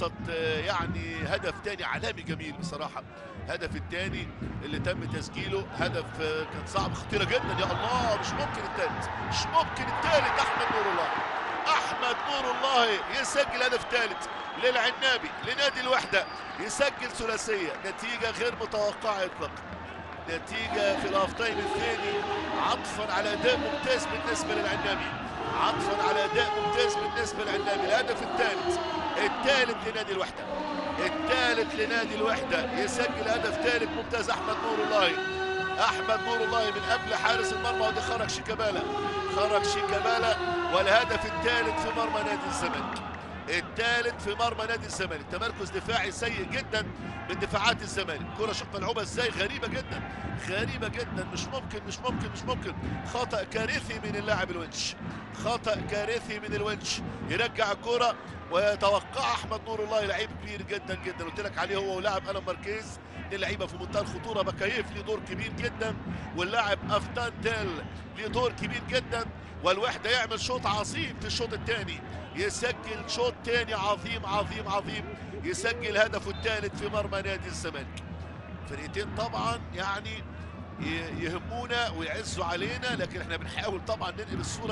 فرصة يعني هدف تاني عالمي جميل بصراحة. هدف التاني اللي تم تسجيله هدف كان صعب، خطيرة جدا. يا الله، مش ممكن التالت، مش ممكن التالت. أحمد نور الله، أحمد نور الله يسجل هدف ثالث للعنابي لنادي الوحدة، يسجل ثلاثية. نتيجة غير متوقعة إطلاقا، نتيجة في الهاف تايم الثاني عطفا على أداء ممتاز بالنسبة للعنابي، عطفا على أداء ممتاز بالنسبة للعنابي. الهدف الثالث لنادي الوحدة، الثالث لنادي الوحدة، يسجل هدف ثالث ممتاز. أحمد نور الله، أحمد نور الله من قبل حارس المرمى، ودي خرج شيكابالا، خرج شيكابالا. والهدف الثالث في مرمى نادي الزمالك، الثالث في مرمى نادي الزمالك. تمركز دفاعي سيء جدا من دفاعات الزمالك. كرة شق ملعوبة ازاي، غريبة جدا، غريبة جدا. مش ممكن. خطأ كارثي من اللاعب الونش، خطأ كارثي من الونش. يرجع الكرة ويتوقع احمد نور الله، لعيب كبير جدا جدا. قلت لك عليه هو ولاعب ألان ماركيز، اللعيبه في منتهى الخطوره. بكايف له دور كبير جدا، واللاعب افتان تيل له دور كبير جدا. والوحده يعمل شوط عظيم في الشوط الثاني، يسجل شوط ثاني عظيم، يسجل هدفه الثالث في مرمى نادي الزمالك. فرقتين طبعا يعني يهمونا ويعزوا علينا، لكن احنا بنحاول طبعا ننقل الصوره